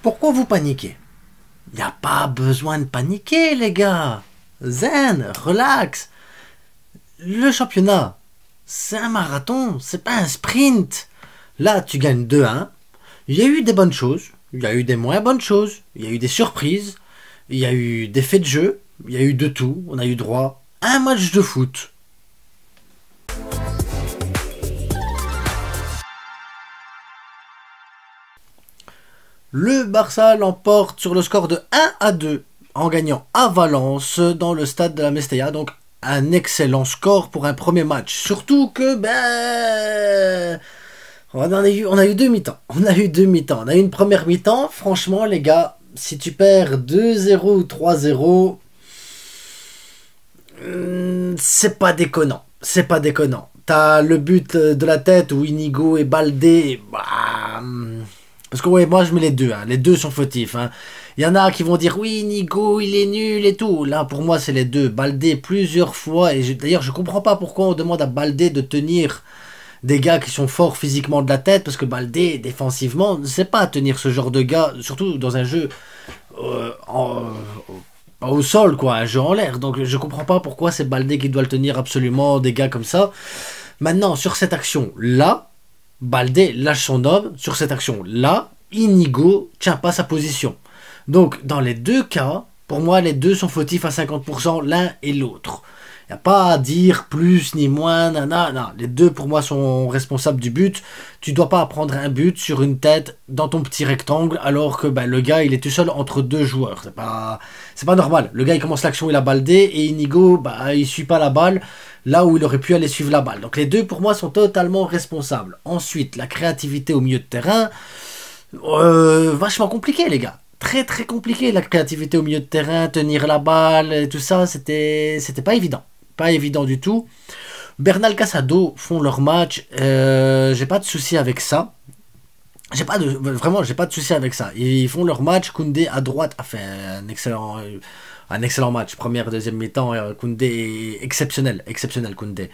Pourquoi vous paniquez? Il n'y a pas besoin de paniquer, les gars. Zen, relax. Le championnat, c'est un marathon, c'est pas un sprint. Là, tu gagnes 2-1. Il y a eu des bonnes choses, il y a eu des moins bonnes choses, il y a eu des surprises, il y a eu des faits de jeu, il y a eu de tout. On a eu droit à un match de foot. Le Barça l'emporte sur le score de 1-2 en gagnant à Valence dans le stade de la Mestalla. Donc un excellent score pour un premier match. Surtout que on a eu deux mi-temps. On a eu une première mi-temps. Franchement les gars, si tu perds 2-0 ou 3-0, c'est pas déconnant. T'as le but de la tête où Inigo et Baldé, parce que ouais, moi je mets les deux, les deux sont fautifs. Il y en a qui vont dire oui, Inigo il est nul et tout. Là pour moi c'est les deux. Baldé plusieurs fois, et d'ailleurs je comprends pas pourquoi on demande à Baldé de tenir des gars qui sont forts physiquement de la tête, parce que Baldé défensivement ne sait pas tenir ce genre de gars, surtout dans un jeu pas au sol, quoi, un jeu en l'air. Donc je comprends pas pourquoi c'est Baldé qui doit le tenir absolument, des gars comme ça. Maintenant sur cette action là, Baldé lâche son homme. Sur cette action-là, Inigo tient pas sa position. Donc, dans les deux cas, pour moi, les deux sont fautifs à 50%, l'un et l'autre. Il n'y a pas à dire plus ni moins, non. Les deux, pour moi, sont responsables du but. Tu dois pas prendre un but sur une tête dans ton petit rectangle, alors que le gars, il est tout seul entre deux joueurs. C'est pas normal. Le gars, il commence l'action, il a Baldé, et Inigo, il suit pas la balle là où il aurait pu aller suivre la balle. Donc les deux, pour moi, sont totalement responsables. Ensuite, la créativité au milieu de terrain, vachement compliqué, les gars. Très très compliqué, la créativité au milieu de terrain, tenir la balle et tout ça, c'était pas évident. Pas évident du tout. Bernal Casado font leur match, j'ai pas de souci avec ça. J'ai pas de souci avec ça. Ils font leur match. Koundé à droite a fait un excellent match. Première, deuxième mi-temps, Koundé exceptionnel Koundé.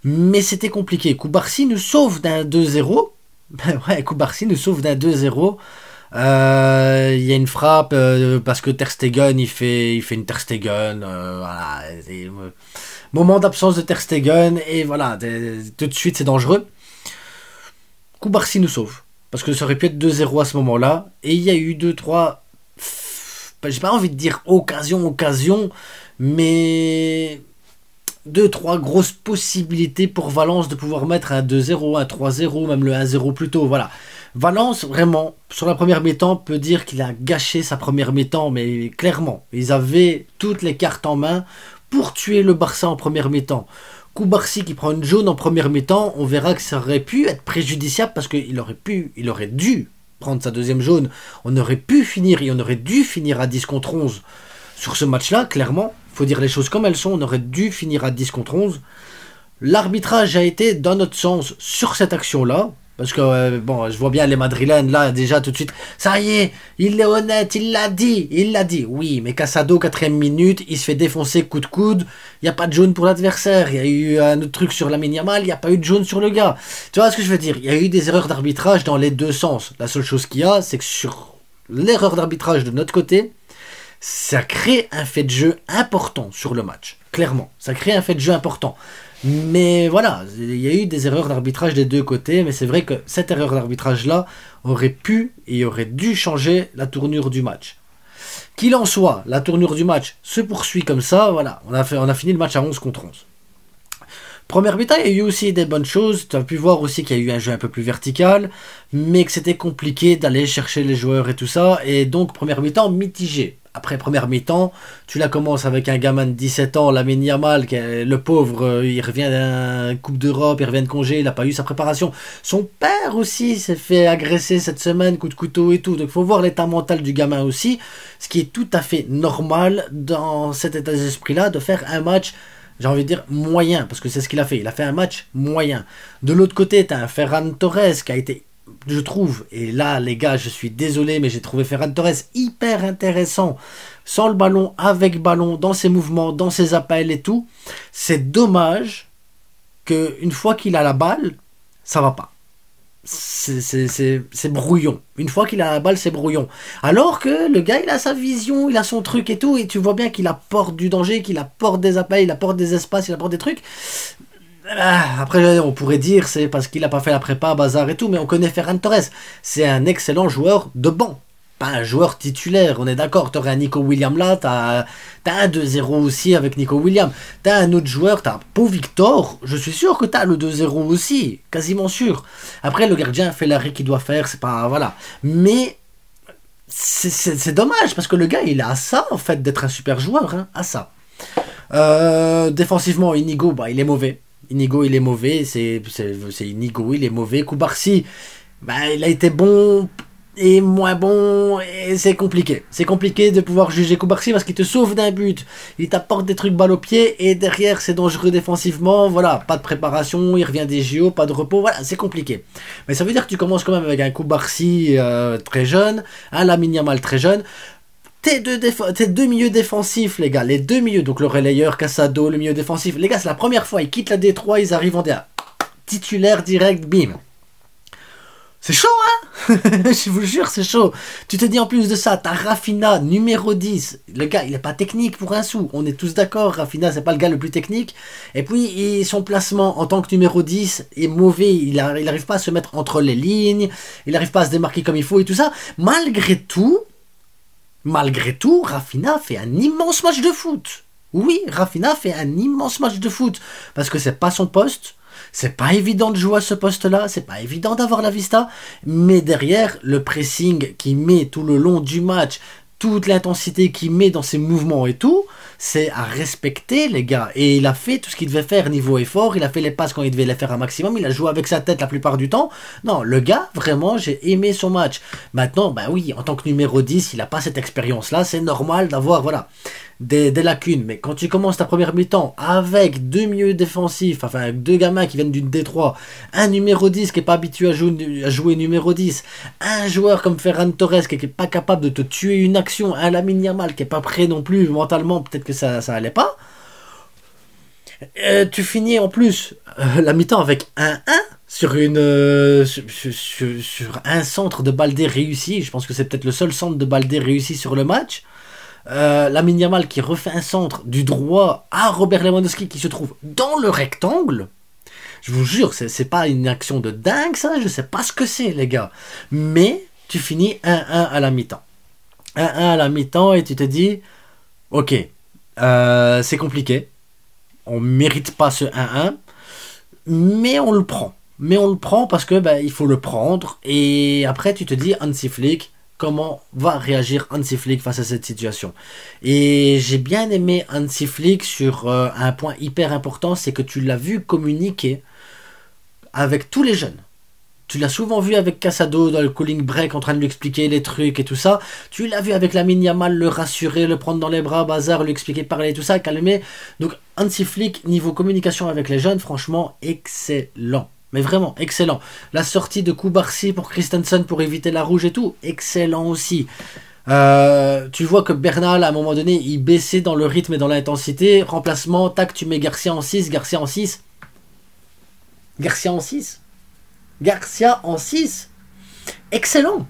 Mais c'était compliqué. Koubarsi nous sauve d'un 2-0. Koubarsi nous sauve d'un 2-0. Il y a une frappe parce que Ter Stegen il fait une Ter Stegen. Voilà, moment d'absence de Ter Stegen et voilà, tout de suite c'est dangereux. Koubarsi nous sauve. Parce que ça aurait pu être 2-0 à ce moment-là. Et il y a eu 2-3... j'ai pas envie de dire occasion, mais 2-3 grosses possibilités pour Valence de pouvoir mettre un 2-0, un 3-0, même le 1-0 plus tôt. Voilà. Valence, vraiment, sur la première mi-temps, peut dire qu'il a gâché sa première mi-temps, mais clairement, ils avaient toutes les cartes en main pour tuer le Barça en première mi-temps. Koubarsi qui prend une jaune en première mi-temps, on verra que ça aurait pu être préjudiciable parce qu'il aurait dû prendre sa deuxième jaune. On aurait pu finir et on aurait dû finir à 10 contre 11 sur ce match-là, clairement. Il faut dire les choses comme elles sont, on aurait dû finir à 10 contre 11. L'arbitrage a été dans notre sens sur cette action-là. Parce que, je vois bien les Madrilènes, là, déjà, tout de suite, ça y est, il est honnête, il l'a dit. Oui, mais Casado, 4ème minute, il se fait défoncer coup de coude, il n'y a pas de jaune pour l'adversaire. Il y a eu un autre truc sur Lamine Yamal, il n'y a pas eu de jaune sur le gars. Tu vois ce que je veux dire? Il y a eu des erreurs d'arbitrage dans les deux sens. La seule chose qu'il y a, c'est que sur l'erreur d'arbitrage de notre côté, ça crée un fait de jeu important sur le match. Clairement, ça crée un fait de jeu important. Mais voilà, il y a eu des erreurs d'arbitrage des deux côtés, mais c'est vrai que cette erreur d'arbitrage-là aurait pu et aurait dû changer la tournure du match. Qu'il en soit, la tournure du match se poursuit comme ça, voilà, on a fini le match à 11 contre 11. Première mi-temps, il y a eu aussi des bonnes choses, tu as pu voir aussi qu'il y a eu un jeu un peu plus vertical, mais que c'était compliqué d'aller chercher les joueurs et tout ça, et donc première mi-temps mitigée. Après première mi-temps, tu la commences avec un gamin de 17 ans, Lamine Yamal, le pauvre, il revient d'un Coupe d'Europe, il revient de congé, il n'a pas eu sa préparation. Son père aussi s'est fait agresser cette semaine, coup de couteau et tout. Donc il faut voir l'état mental du gamin aussi, ce qui est tout à fait normal dans cet état d'esprit-là, de faire un match, j'ai envie de dire moyen, parce que c'est ce qu'il a fait. Il a fait un match moyen. De l'autre côté, tu as un Ferran Torres qui a été, je trouve, et là les gars je suis désolé mais j'ai trouvé Ferran Torres hyper intéressant, sans le ballon, avec ballon, dans ses mouvements, dans ses appels et tout. C'est dommage qu'une fois qu'il a la balle, ça va pas. c'est brouillon. Une fois qu'il a la balle, c'est brouillon. Alors que le gars, il a sa vision, il a son truc et tout, et tu vois bien qu'il apporte du danger, qu'il apporte des appels, il apporte des espaces, il apporte des trucs. Après, on pourrait dire c'est parce qu'il a pas fait la prépa, bazar et tout, mais on connaît Ferran Torres. C'est un excellent joueur de banc. Pas un joueur titulaire, on est d'accord. T'aurais un Nico Williams là, t'as un 2-0 aussi avec Nico Williams. T'as un autre joueur, t'as Pau Victor, je suis sûr que t'as le 2-0 aussi, quasiment sûr. Après, le gardien fait l'arrêt qu'il doit faire, c'est pas. Voilà. Mais c'est dommage, parce que le gars, il a ça, en fait, d'être un super joueur, hein, à ça. Défensivement, Inigo, bah, il est mauvais. Inigo, il est mauvais, c'est Inigo, il est mauvais. Koubarsi, bah, il a été bon et moins bon, et c'est compliqué. C'est compliqué de pouvoir juger Koubarsi parce qu'il te sauve d'un but, il t'apporte des trucs balle au pied, et derrière c'est dangereux défensivement, voilà, pas de préparation, il revient des JO, pas de repos, voilà, c'est compliqué. Mais ça veut dire que tu commences quand même avec un Koubarsi très jeune, un Lamine Yamal très jeune, tes deux milieux défensifs, les gars, les deux milieux, donc le relayeur, Casado, le milieu défensif, les gars, c'est la première fois, ils quittent la D3, ils arrivent en D1. Titulaire direct, bim. C'est chaud, hein. Je vous jure, c'est chaud. Tu te dis en plus de ça, t'as Rafinha, numéro 10. Le gars, il est pas technique pour un sou. On est tous d'accord, Rafinha, c'est pas le gars le plus technique. Et puis, son placement en tant que numéro 10 est mauvais. Il arrive pas à se mettre entre les lignes. Il arrive pas à se démarquer comme il faut et tout ça. Malgré tout, Rafinha fait un immense match de foot. Oui, Rafinha fait un immense match de foot. Parce que c'est pas son poste. C'est pas évident de jouer à ce poste-là, c'est pas évident d'avoir la vista, mais derrière, le pressing qu'il met tout le long du match, toute l'intensité qu'il met dans ses mouvements et tout, c'est à respecter, les gars. Et il a fait tout ce qu'il devait faire niveau effort, il a fait les passes quand il devait les faire un maximum, il a joué avec sa tête la plupart du temps. Non, le gars, vraiment, j'ai aimé son match. Maintenant, bah oui, en tant que numéro 10, il n'a pas cette expérience-là, c'est normal d'avoir, voilà, des lacunes. Mais quand tu commences ta première mi-temps avec deux milieux défensifs, enfin deux gamins qui viennent d'une D3, un numéro 10 qui n'est pas habitué à jouer numéro 10, un joueur comme Ferran Torres qui n'est pas capable de te tuer une action, un Lamine Yamal qui n'est pas prêt non plus mentalement, peut-être que ça allait pas. Tu finis en plus la mi-temps avec 1-1 sur un centre de Baldé réussi. Je pense que c'est peut-être le seul centre de Baldé réussi sur le match. Lamine Yamal qui refait un centre du droit à Robert Lewandowski qui se trouve dans le rectangle. Je vous jure, c'est pas une action de dingue ça, je sais pas ce que c'est les gars. Mais tu finis 1-1 à la mi-temps. 1-1 à la mi-temps et tu te dis, ok, c'est compliqué. On mérite pas ce 1-1, mais on le prend. Mais on le prend parce que il faut le prendre. Et après tu te dis, Hansi Flick, comment va réagir Hansi Flick face à cette situation. Et j'ai bien aimé Hansi Flick sur un point hyper important, c'est que tu l'as vu communiquer avec tous les jeunes. Tu l'as souvent vu avec Casado dans le cooling break en train de lui expliquer les trucs et tout ça. Tu l'as vu avec Lamine Yamal le rassurer, le prendre dans les bras, bazar, lui expliquer, parler, tout ça, calmer. Donc Hansi Flick, niveau communication avec les jeunes, franchement, excellent. Mais vraiment, excellent. La sortie de Koubarsi pour Christensen pour éviter la rouge et tout, excellent aussi. Tu vois que Bernal, à un moment donné, il baissait dans le rythme et dans l'intensité. Remplacement, tac, tu mets Garcia en 6, Garcia en 6. Garcia en 6. Garcia en 6. Excellent.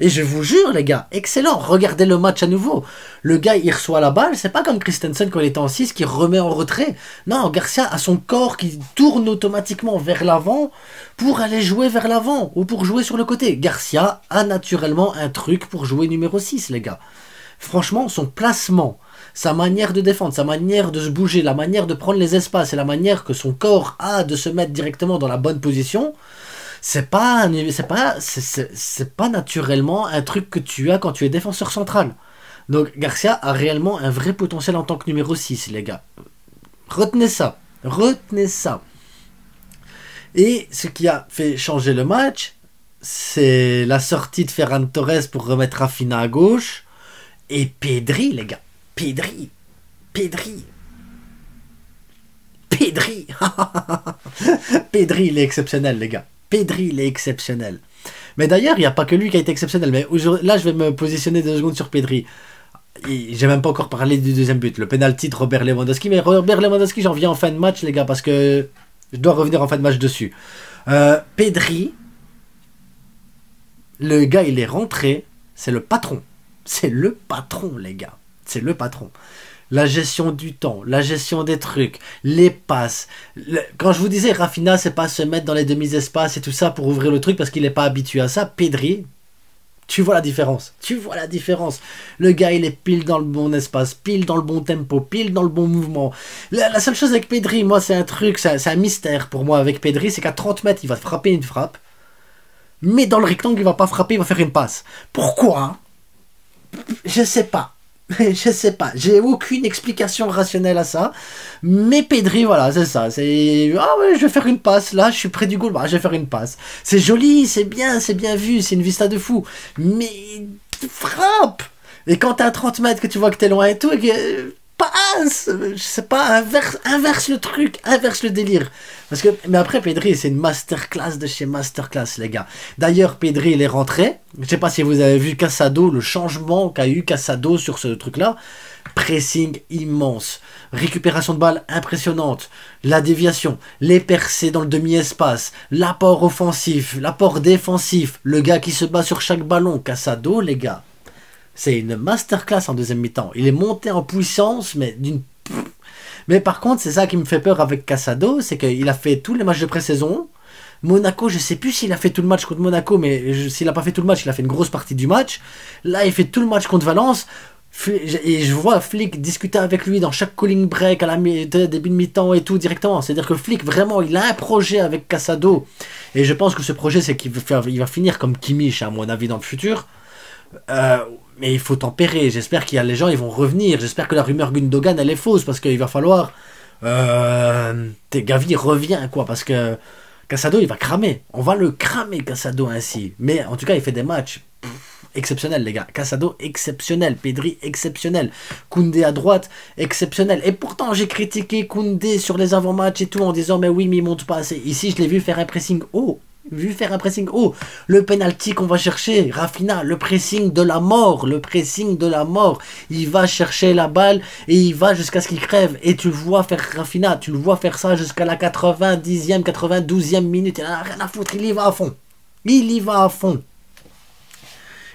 Et je vous jure, les gars, excellent. Regardez le match à nouveau. Le gars, il reçoit la balle. C'est pas comme Christensen quand il était en 6 qui remet en retrait. Non, Garcia a son corps qui tourne automatiquement vers l'avant pour aller jouer vers l'avant ou pour jouer sur le côté. Garcia a naturellement un truc pour jouer numéro 6, les gars. Franchement, son placement, sa manière de défendre, sa manière de se bouger, la manière de prendre les espaces et la manière que son corps a de se mettre directement dans la bonne position, c'est pas naturellement un truc que tu as quand tu es défenseur central. Donc Garcia a réellement un vrai potentiel en tant que numéro 6, les gars. Retenez ça. Retenez ça. Et ce qui a fait changer le match, c'est la sortie de Ferran Torres pour remettre Rafinha à gauche. Et Pedri, les gars. Pedri. Pedri, il est exceptionnel, les gars. Pedri, il est exceptionnel. Mais d'ailleurs, il n'y a pas que lui qui a été exceptionnel. Mais là, je vais me positionner 2 secondes sur Pedri. J'ai même pas encore parlé du deuxième but, le penalty de Robert Lewandowski. Mais Robert Lewandowski, j'en viens en fin de match, les gars, parce que je dois revenir en fin de match dessus. Pedri, Le gars, il est rentré, c'est le patron. C'est le patron, les gars. C'est le patron. La gestion du temps, la gestion des trucs, les passes. Quand je vous disais, Rafinha, c'est pas se mettre dans les demi-espaces et tout ça pour ouvrir le truc parce qu'il n'est pas habitué à ça. Pedri, tu vois la différence. Tu vois la différence. Le gars, il est pile dans le bon espace, pile dans le bon tempo, pile dans le bon mouvement. La seule chose avec Pedri, moi, c'est un truc, c'est un mystère pour moi avec Pedri, c'est qu'à 30 mètres, il va frapper une frappe. Mais dans le rectangle, il va pas frapper, il va faire une passe. Pourquoi? Je sais pas. Je sais pas. J'ai aucune explication rationnelle à ça. Mais Pedri, voilà, c'est ça. C'est ah ouais, je vais faire une passe. Là, je suis près du goal. Bah, je vais faire une passe. C'est joli, c'est bien vu. C'est une vista de fou. Mais frappe. Et quand t'es à 30 mètres, que tu vois que t'es loin et tout, et que passe, je sais pas, inverse le truc, inverse le délire. Parce que, mais après, Pedri, c'est une masterclass de chez masterclass, les gars. D'ailleurs, Pedri, il est rentré. Je sais pas si vous avez vu Casado, le changement qu'a eu Casado sur ce truc-là. Pressing immense. Récupération de balles impressionnante. La déviation, les percées dans le demi-espace, l'apport offensif, l'apport défensif, le gars qui se bat sur chaque ballon. Casado, les gars. C'est une masterclass en deuxième mi-temps. Il est monté en puissance, mais d'une... Mais par contre, c'est ça qui me fait peur avec Casado, c'est qu'il a fait tous les matchs de pré-saison. Monaco, je sais plus s'il a fait tout le match contre Monaco, mais s'il a pas fait tout le match, il a fait une grosse partie du match. Là, il fait tout le match contre Valence. Et je vois Flick discuter avec lui dans chaque calling break, à la début de mi-temps et tout directement. C'est-à-dire que Flick, vraiment, il a un projet avec Casado. Et je pense que ce projet, c'est qu'il va finir comme Kimmich, à mon avis, dans le futur. Mais il faut tempérer. J'espère qu'il y a les gens, ils vont revenir. J'espère que la rumeur Gundogan, elle est fausse, parce qu'il va falloir... Gavi revient, quoi, parce que Casado, il va cramer. On va le cramer, Casado, ainsi. Mais en tout cas, il fait des matchs exceptionnels, les gars. Casado, exceptionnel. Pedri, exceptionnel. Koundé à droite, exceptionnel. Et pourtant, j'ai critiqué Koundé sur les avant-matchs et tout, en disant, mais oui, mais il monte pas assez. Ici, je l'ai vu faire un pressing haut. Le penalty qu'on va chercher, Rafinha, le pressing de la mort, il va chercher la balle et il va jusqu'à ce qu'il crève, et tu le vois faire Rafinha, tu le vois faire ça jusqu'à la 90e, 92e minute, il en a rien à foutre, il y va à fond,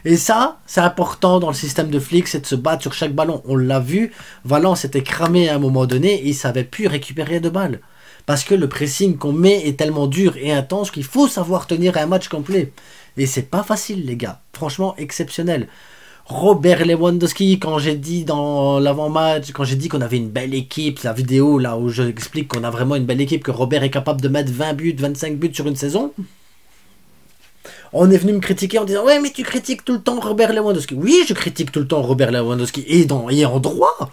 et ça, c'est important dans le système de Flick, c'est de se battre sur chaque ballon. On l'a vu, Valence était cramé à un moment donné, et il savait plus récupérer de balles. Parce que le pressing qu'on met est tellement dur et intense qu'il faut savoir tenir un match complet. Et c'est pas facile, les gars. Franchement, exceptionnel. Robert Lewandowski, quand j'ai dit dans l'avant-match, quand j'ai dit qu'on avait une belle équipe, la vidéo là où j'explique qu'on a vraiment une belle équipe, que Robert est capable de mettre 20 buts, 25 buts sur une saison, on est venu me critiquer en disant « Ouais, mais tu critiques tout le temps Robert Lewandowski. » Oui, je critique tout le temps Robert Lewandowski. Et en droit.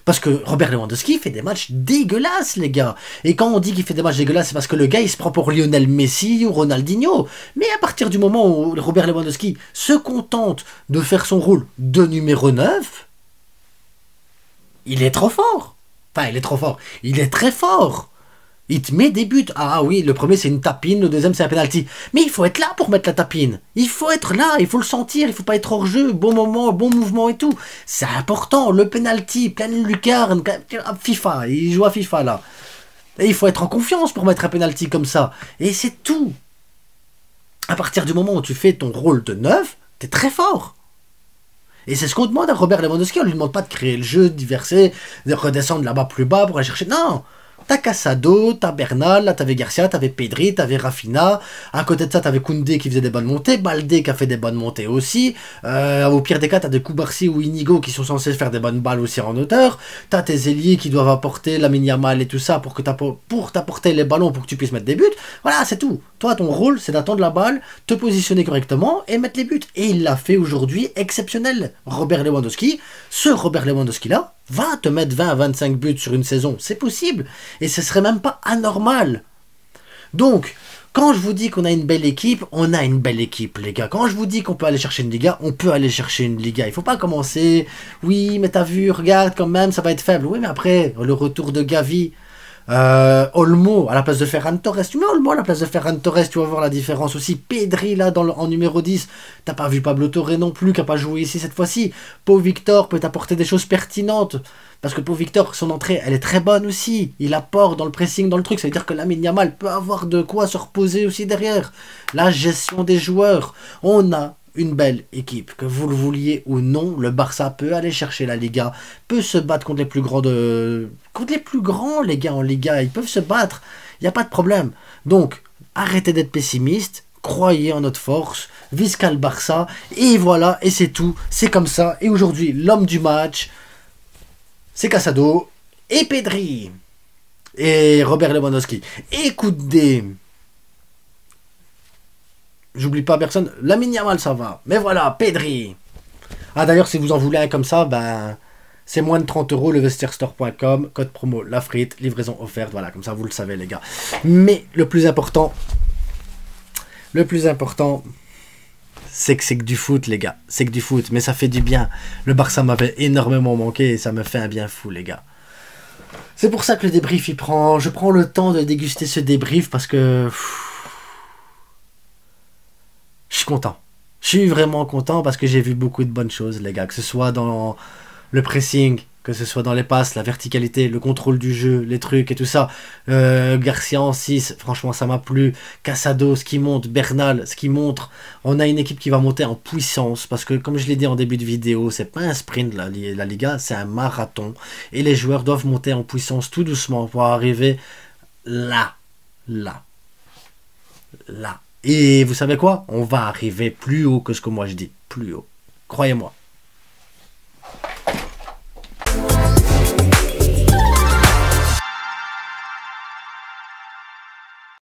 Parce que Robert Lewandowski fait des matchs dégueulasses, les gars. Et quand on dit qu'il fait des matchs dégueulasses, c'est parce que le gars, il se prend pour Lionel Messi ou Ronaldinho. Mais à partir du moment où Robert Lewandowski se contente de faire son rôle de numéro 9, il est trop fort. Enfin, il est trop fort. Il est très fort. Il te met des buts. Ah oui, le premier c'est une tapine, le deuxième c'est un penalty. Mais il faut être là pour mettre la tapine. Il faut être là, il faut le sentir, il faut pas être hors jeu, bon moment, bon mouvement et tout. C'est important, le penalty, pleine lucarne, FIFA, il joue à FIFA là. Et il faut être en confiance pour mettre un penalty comme ça. Et c'est tout. À partir du moment où tu fais ton rôle de 9, t'es très fort. Et c'est ce qu'on demande à Robert Lewandowski. On lui demande pas de créer le jeu, de diverser, de redescendre là-bas plus bas pour aller chercher. Non. T'as Casado, t'as Bernal, là t'avais Garcia, t'avais Pedri, t'avais Rafinha. À côté de ça, t'avais Koundé qui faisait des bonnes montées, Baldé qui a fait des bonnes montées aussi. Au pire des cas, t'as des Koubarsi ou Inigo qui sont censés faire des bonnes balles aussi en hauteur. T'as tes ailiers qui doivent apporter Lamine Yamal et tout ça pour t'apporter les ballons pour que tu puisses mettre des buts. Voilà, c'est tout. Toi, ton rôle, c'est d'attendre la balle, te positionner correctement et mettre les buts. Et il l'a fait aujourd'hui exceptionnel. Robert Lewandowski, ce Robert Lewandowski-là, va te mettre 20 à 25 buts sur une saison. C'est possible. Et ce serait même pas anormal. Donc, quand je vous dis qu'on a une belle équipe, on a une belle équipe, les gars. Quand je vous dis qu'on peut aller chercher une Liga, on peut aller chercher une Liga. Il faut pas commencer, oui, mais t'as vu, regarde, quand même, ça va être faible. Oui, mais après, le retour de Gavi, Olmo à la place de Ferran Torres. Tu mets Olmo à la place de Ferran Torres, tu vas voir la différence aussi. Pedri là en numéro 10. T'as pas vu Pablo Torre non plus, qui a pas joué ici cette fois-ci. Pau Victor peut t'apporter des choses pertinentes. Parce que Pau Victor, son entrée, elle est très bonne aussi. Il apporte dans le pressing, dans le truc. Ça veut dire que Lamine Yamal peut avoir de quoi se reposer aussi derrière. La gestion des joueurs. On a une belle équipe, que vous le vouliez ou non. Le Barça peut aller chercher la Liga, peut se battre contre les plus grands contre les plus grands, les gars, en Liga. Ils peuvent se battre, il n'y a pas de problème. Donc, arrêtez d'être pessimiste, croyez en notre force, visca le Barça, et voilà, et c'est tout, c'est comme ça. Et aujourd'hui, l'homme du match, c'est Casado et Pedri et Robert Lewandowski. Écoutez, j'oublie pas personne. Lamine Yamal, ça va. Mais voilà, Pedri. Ah, d'ailleurs, si vous en voulez un comme ça, ben, c'est moins de 30 euros, levestierstore.com, code promo la frite, livraison offerte. Voilà, comme ça, vous le savez, les gars. Mais le plus important, c'est que du foot, les gars. C'est que du foot, mais ça fait du bien. Le Barça m'avait énormément manqué et ça me fait un bien fou, les gars. C'est pour ça que le débrief, je prends le temps de déguster ce débrief parce que... Je suis content. Je suis vraiment content parce que j'ai vu beaucoup de bonnes choses, les gars. Que ce soit dans le pressing, que ce soit dans les passes, la verticalité, le contrôle du jeu, les trucs et tout ça. Garcia en 6, franchement, ça m'a plu. Casado, ce qui monte. Bernal, ce qui montre. On a une équipe qui va monter en puissance parce que, comme je l'ai dit en début de vidéo, c'est pas un sprint, la Liga, c'est un marathon. Et les joueurs doivent monter en puissance tout doucement pour arriver là. Et vous savez quoi? On va arriver plus haut que ce que moi je dis. Plus haut. Croyez-moi.